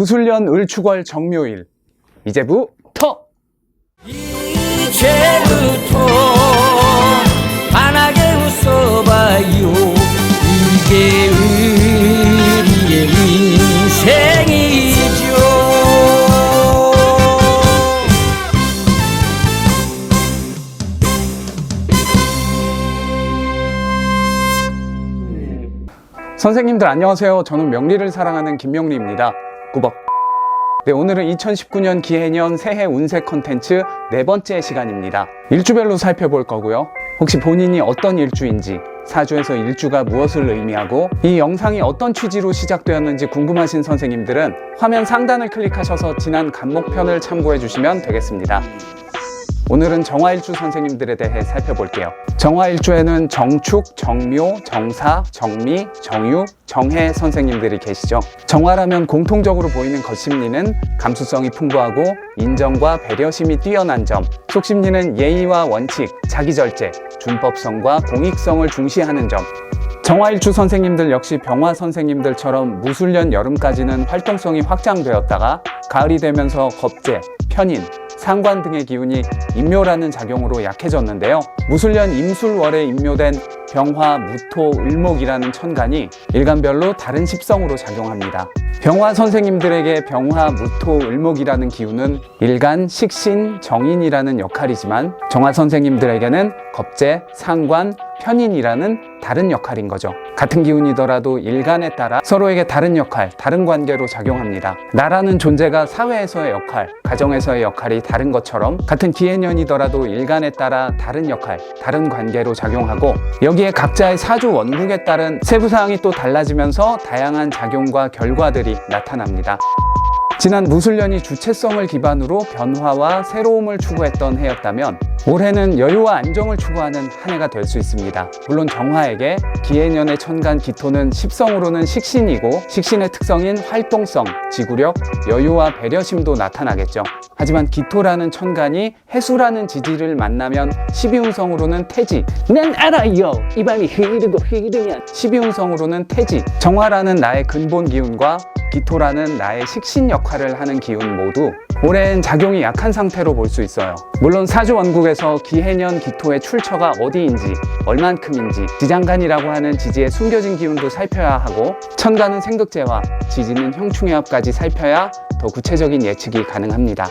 무술년 을축월 정묘일 이제부터 이제부터 환하게 웃어봐요. 이게 우리의 인생이죠. 선생님들 안녕하세요. 저는 명리를 사랑하는 김명리입니다. 꾸벅. 네, 오늘은 2019년 기해년 새해 운세 컨텐츠 네 번째 시간입니다. 일주별로 살펴볼 거고요. 혹시 본인이 어떤 일주인지, 사주에서 일주가 무엇을 의미하고 이 영상이 어떤 취지로 시작되었는지 궁금하신 선생님들은 화면 상단을 클릭하셔서 지난 간목편을 참고해 주시면 되겠습니다. 오늘은 정화일주 선생님들에 대해 살펴볼게요. 정화일주에는 정축, 정묘, 정사, 정미, 정유, 정해 선생님들이 계시죠. 정화라면 공통적으로 보이는 겉심리는 감수성이 풍부하고 인정과 배려심이 뛰어난 점, 속심리는 예의와 원칙, 자기절제, 준법성과 공익성을 중시하는 점. 정화일주 선생님들 역시 병화 선생님들처럼 무술년 여름까지는 활동성이 확장되었다가 가을이 되면서 겁재, 편인, 상관 등의 기운이 인묘라는 작용으로 약해졌는데요. 무술년 임술월에 인묘된 병화, 무토, 을목이라는 천간이 일간별로 다른 십성으로 작용합니다. 병화 선생님들에게 병화, 무토, 을목이라는 기운은 일간, 식신, 정인이라는 역할이지만 정화 선생님들에게는 겁재, 상관, 편인이라는 다른 역할인 거죠. 같은 기운이더라도 일간에 따라 서로에게 다른 역할, 다른 관계로 작용합니다. 나라는 존재가 사회에서의 역할, 가정에서의 역할이 다른 것처럼 같은 기해년이더라도 일간에 따라 다른 역할, 다른 관계로 작용하고 여기에 각자의 사주 원국에 따른 세부사항이 또 달라지면서 다양한 작용과 결과들이 나타납니다. 지난 무술년이 주체성을 기반으로 변화와 새로움을 추구했던 해였다면 올해는 여유와 안정을 추구하는 한 해가 될 수 있습니다. 물론 정화에게 기해년의 천간 기토는 십성으로는 식신이고 식신의 특성인 활동성, 지구력, 여유와 배려심도 나타나겠죠. 하지만 기토라는 천간이 해수라는 지지를 만나면 12운성으로는 태지, 난 알아요! 이 밤이 흐르고 흐르면 12운성으로는 태지, 정화라는 나의 근본 기운과 기토라는 나의 식신 역할을 하는 기운 모두 올해는 작용이 약한 상태로 볼 수 있어요. 물론 사주 원국에서 기해년 기토의 출처가 어디인지, 얼만큼인지, 지장간이라고 하는 지지의 숨겨진 기운도 살펴야 하고 천간은 생극제와 지지는 형충해합까지 살펴야 더 구체적인 예측이 가능합니다.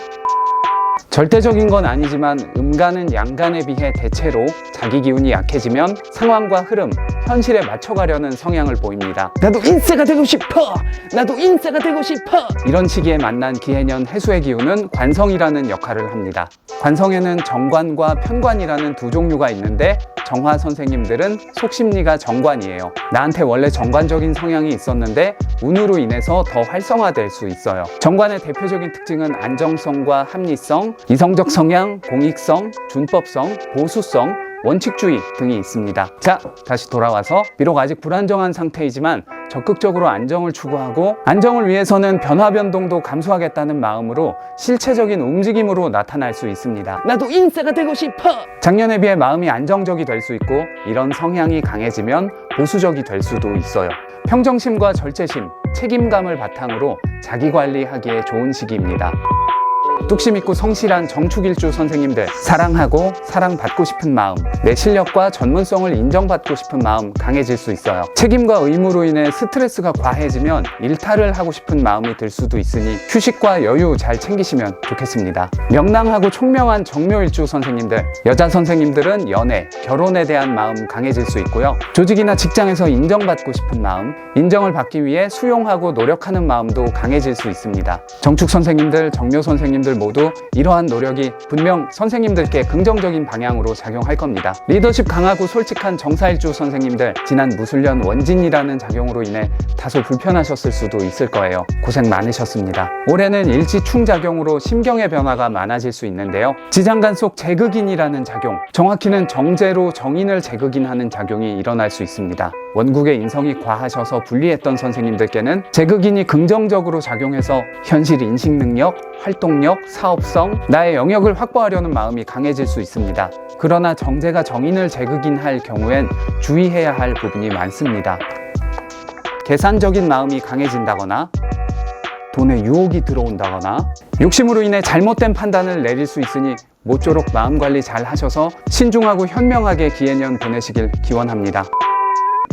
절대적인 건 아니지만 음간은 양간에 비해 대체로 자기 기운이 약해지면 상황과 흐름, 현실에 맞춰가려는 성향을 보입니다. 나도 인싸가 되고 싶어! 나도 인싸가 되고 싶어! 이런 시기에 만난 기해년 해수의 기운은 관성이라는 역할을 합니다. 관성에는 정관과 편관이라는 두 종류가 있는데 정화 선생님들은 속심리가 정관이에요. 나한테 원래 정관적인 성향이 있었는데 운으로 인해서 더 활성화될 수 있어요. 정관의 대표적인 특징은 안정성과 합리성, 이성적 성향, 공익성, 준법성, 보수성, 원칙주의 등이 있습니다. 자, 다시 돌아와서 비록 아직 불안정한 상태이지만 적극적으로 안정을 추구하고 안정을 위해서는 변화 변동도 감수하겠다는 마음으로 실체적인 움직임으로 나타날 수 있습니다. 나도 인싸가 되고 싶어! 작년에 비해 마음이 안정적이 될 수 있고 이런 성향이 강해지면 보수적이 될 수도 있어요. 평정심과 절제심, 책임감을 바탕으로 자기관리하기에 좋은 시기입니다. 뚝심 있고 성실한 정축일주 선생님들, 사랑하고 사랑받고 싶은 마음, 내 실력과 전문성을 인정받고 싶은 마음 강해질 수 있어요. 책임과 의무로 인해 스트레스가 과해지면 일탈을 하고 싶은 마음이 들 수도 있으니 휴식과 여유 잘 챙기시면 좋겠습니다. 명랑하고 총명한 정묘일주 선생님들, 여자 선생님들은 연애, 결혼에 대한 마음 강해질 수 있고요. 조직이나 직장에서 인정받고 싶은 마음, 인정을 받기 위해 수용하고 노력하는 마음도 강해질 수 있습니다. 정축 선생님들, 정묘 선생님들 모두 이러한 노력이 분명 선생님들께 긍정적인 방향으로 작용할 겁니다. 리더십 강하고 솔직한 정사일주 선생님들, 지난 무술년 원진이라는 작용으로 인해 다소 불편하셨을 수도 있을 거예요. 고생 많으셨습니다. 올해는 일지충작용으로 심경의 변화가 많아질 수 있는데요. 지장간 속 제극인이라는 작용, 정확히는 정제로 정인을 제극인하는 작용이 일어날 수 있습니다. 원국의 인성이 과하셔서 불리했던 선생님들께는 제극인이 긍정적으로 작용해서 현실 인식 능력, 활동력, 사업성, 나의 영역을 확보하려는 마음이 강해질 수 있습니다. 그러나 정제가 정인을 제극인할 경우엔 주의해야 할 부분이 많습니다. 계산적인 마음이 강해진다거나 돈의 유혹이 들어온다거나 욕심으로 인해 잘못된 판단을 내릴 수 있으니 모쪼록 마음 관리 잘 하셔서 신중하고 현명하게 기해년 보내시길 기원합니다.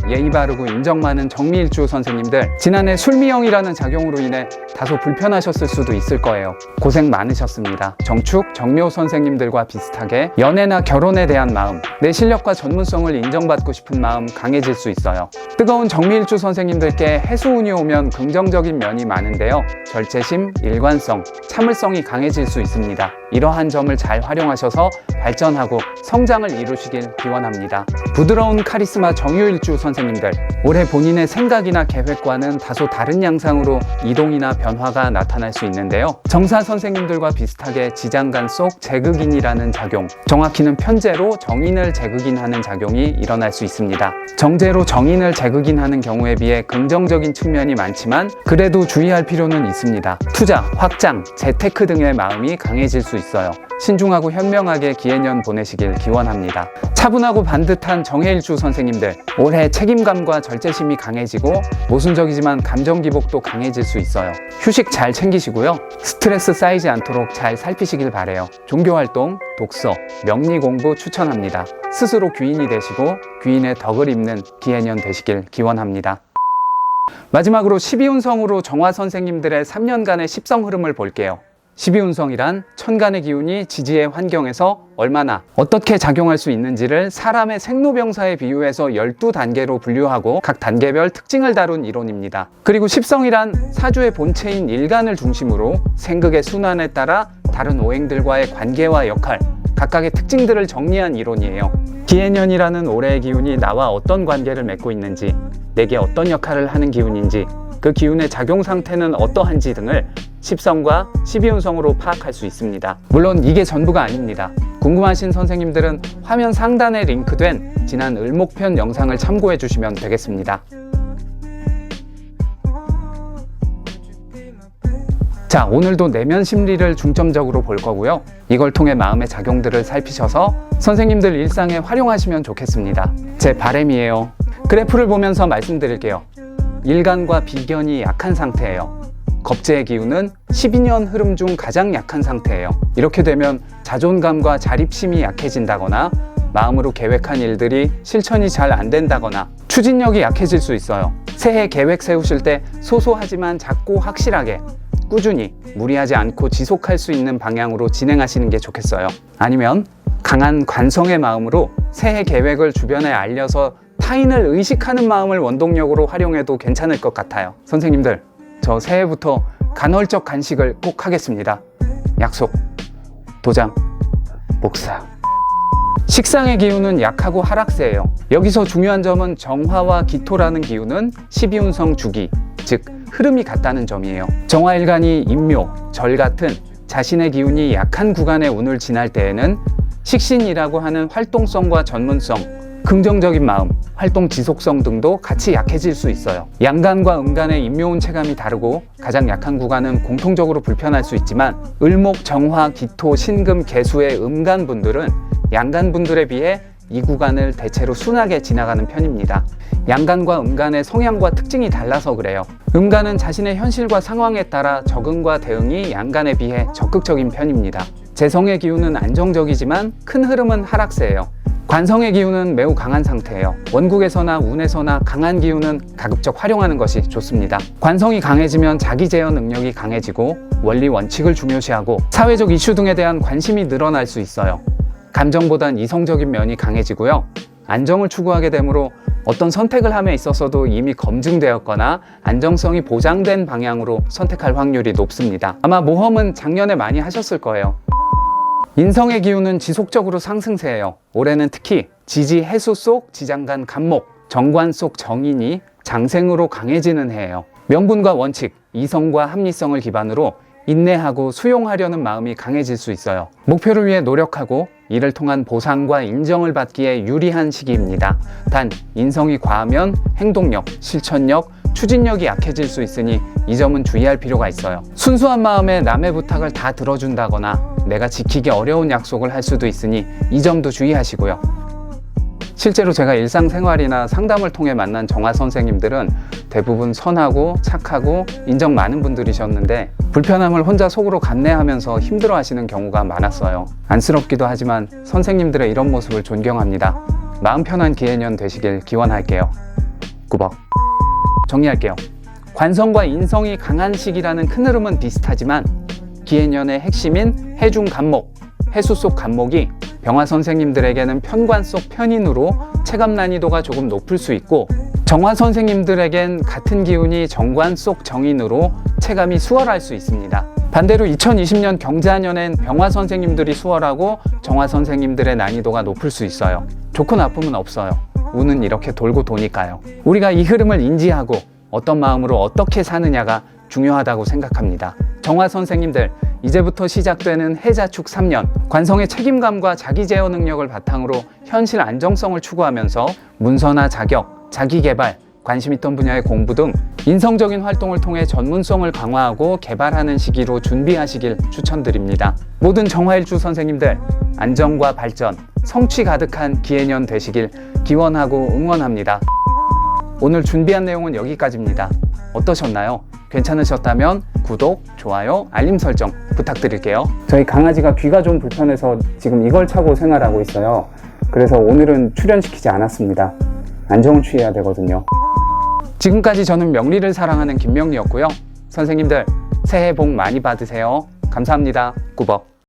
예의 바르고 인정 많은 정미일주 선생님들, 지난해 술미형이라는 작용으로 인해 다소 불편하셨을 수도 있을 거예요. 고생 많으셨습니다. 정축, 정묘 선생님들과 비슷하게 연애나 결혼에 대한 마음, 내 실력과 전문성을 인정받고 싶은 마음 강해질 수 있어요. 뜨거운 정미일주 선생님들께 해수운이 오면 긍정적인 면이 많은데요. 절제심, 일관성, 참을성이 강해질 수 있습니다. 이러한 점을 잘 활용하셔서 발전하고 성장을 이루시길 기원합니다. 부드러운 카리스마 정유일주 선생님들, 올해 본인의 생각이나 계획과는 다소 다른 양상으로 이동이나 변화가 나타날 수 있는데요. 정사 선생님들과 비슷하게 지장간 속 재극인이라는 작용, 정확히는 편재로 정인을 재극인하는 작용이 일어날 수 있습니다. 정제로 정인을 재극인하는 경우에 비해 긍정적인 측면이 많지만 그래도 주의할 필요는 있습니다. 투자, 확장, 재테크 등의 마음이 강해질 수 있어요. 신중하고 현명하게 기해년 보내시길 기원합니다. 차분하고 반듯한 정해일주 선생님들, 올해 책임감과 절제심이 강해지고 모순적이지만 감정 기복도 강해질 수 있어요. 휴식 잘 챙기시고요. 스트레스 쌓이지 않도록 잘 살피시길 바래요. 종교활동, 독서, 명리 공부 추천합니다. 스스로 귀인이 되시고 귀인의 덕을 입는 기해년 되시길 기원합니다. 마지막으로 12운성으로 정화 선생님들의 3년간의 십성 흐름을 볼게요. 12운성이란 천간의 기운이 지지의 환경에서 얼마나 어떻게 작용할 수 있는지를 사람의 생로병사에 비유해서 12단계로 분류하고 각 단계별 특징을 다룬 이론입니다. 그리고 십성이란 사주의 본체인 일간을 중심으로 생극의 순환에 따라 다른 오행들과의 관계와 역할, 각각의 특징들을 정리한 이론이에요. 기해년이라는 올해의 기운이 나와 어떤 관계를 맺고 있는지, 내게 어떤 역할을 하는 기운인지, 그 기운의 작용 상태는 어떠한지 등을 십성과 12운성으로 파악할 수 있습니다. 물론 이게 전부가 아닙니다. 궁금하신 선생님들은 화면 상단에 링크된 지난 을목편 영상을 참고해 주시면 되겠습니다. 자, 오늘도 내면 심리를 중점적으로 볼 거고요. 이걸 통해 마음의 작용들을 살피셔서 선생님들 일상에 활용하시면 좋겠습니다. 제 바람이에요. 그래프를 보면서 말씀드릴게요. 일간과 비견이 약한 상태예요. 겁재의 기운은 12년 흐름 중 가장 약한 상태예요. 이렇게 되면 자존감과 자립심이 약해진다거나 마음으로 계획한 일들이 실천이 잘 안 된다거나 추진력이 약해질 수 있어요. 새해 계획 세우실 때 소소하지만 작고 확실하게 꾸준히 무리하지 않고 지속할 수 있는 방향으로 진행하시는 게 좋겠어요. 아니면 강한 관성의 마음으로 새해 계획을 주변에 알려서 타인을 의식하는 마음을 원동력으로 활용해도 괜찮을 것 같아요. 선생님들, 저 새해부터 간헐적 간식을 꼭 하겠습니다. 약속, 도장, 목사. 식상의 기운은 약하고 하락세예요. 여기서 중요한 점은 정화와 기토라는 기운은 12운성 주기, 즉 흐름이 같다는 점이에요. 정화일간이 인묘, 절 같은 자신의 기운이 약한 구간의 운을 지날 때에는 식신이라고 하는 활동성과 전문성, 긍정적인 마음, 활동 지속성 등도 같이 약해질 수 있어요. 양간과 음간의 인묘운 체감이 다르고 가장 약한 구간은 공통적으로 불편할 수 있지만 을목, 정화, 기토, 신금, 개수의 음간분들은 양간분들에 비해 이 구간을 대체로 순하게 지나가는 편입니다. 양간과 음간의 성향과 특징이 달라서 그래요. 음간은 자신의 현실과 상황에 따라 적응과 대응이 양간에 비해 적극적인 편입니다. 재성의 기운은 안정적이지만 큰 흐름은 하락세예요. 관성의 기운은 매우 강한 상태예요. 원국에서나 운에서나 강한 기운은 가급적 활용하는 것이 좋습니다. 관성이 강해지면 자기 제어 능력이 강해지고 원리 원칙을 중요시하고 사회적 이슈 등에 대한 관심이 늘어날 수 있어요. 감정보단 이성적인 면이 강해지고요. 안정을 추구하게 되므로 어떤 선택을 함에 있어서도 이미 검증되었거나 안정성이 보장된 방향으로 선택할 확률이 높습니다. 아마 모험은 작년에 많이 하셨을 거예요. 인성의 기운은 지속적으로 상승세예요. 올해는 특히 지지 해수 속 지장간 간목, 정관 속 정인이 장생으로 강해지는 해예요. 명분과 원칙, 이성과 합리성을 기반으로 인내하고 수용하려는 마음이 강해질 수 있어요. 목표를 위해 노력하고 이를 통한 보상과 인정을 받기에 유리한 시기입니다. 단, 인성이 과하면 행동력, 실천력, 추진력이 약해질 수 있으니 이 점은 주의할 필요가 있어요. 순수한 마음에 남의 부탁을 다 들어준다거나 내가 지키기 어려운 약속을 할 수도 있으니 이 점도 주의하시고요. 실제로 제가 일상생활이나 상담을 통해 만난 정화 선생님들은 대부분 선하고 착하고 인정 많은 분들이셨는데 불편함을 혼자 속으로 감내하면서 힘들어 하시는 경우가 많았어요. 안쓰럽기도 하지만 선생님들의 이런 모습을 존경합니다. 마음 편한 기해년 되시길 기원할게요. 꾸벅. 정리할게요. 관성과 인성이 강한 시기라는 큰 흐름은 비슷하지만 기해년의 핵심인 해중 간목, 해수 속 간목이 병화 선생님들에게는 편관 속 편인으로 체감 난이도가 조금 높을 수 있고 정화 선생님들에겐 같은 기운이 정관 속 정인으로 체감이 수월할 수 있습니다. 반대로 2020년 경자년엔 병화 선생님들이 수월하고 정화 선생님들의 난이도가 높을 수 있어요. 좋고 나쁨은 없어요. 운은 이렇게 돌고 도니까요. 우리가 이 흐름을 인지하고 어떤 마음으로 어떻게 사느냐가 중요하다고 생각합니다. 정화 선생님들, 이제부터 시작되는 해자축 3년, 관성의 책임감과 자기 제어 능력을 바탕으로 현실 안정성을 추구하면서 문서나 자격, 자기개발, 관심 있던 분야의 공부 등 인성적인 활동을 통해 전문성을 강화하고 개발하는 시기로 준비하시길 추천드립니다. 모든 정화일주 선생님들, 안정과 발전, 성취 가득한 기해년 되시길 기원하고 응원합니다. 오늘 준비한 내용은 여기까지입니다. 어떠셨나요? 괜찮으셨다면 구독, 좋아요, 알림 설정 부탁드릴게요. 저희 강아지가 귀가 좀 불편해서 지금 이걸 차고 생활하고 있어요. 그래서 오늘은 출연시키지 않았습니다. 안정을 취해야 되거든요. 지금까지 저는 명리를 사랑하는 김명리였고요. 선생님들 새해 복 많이 받으세요. 감사합니다. 꾸벅.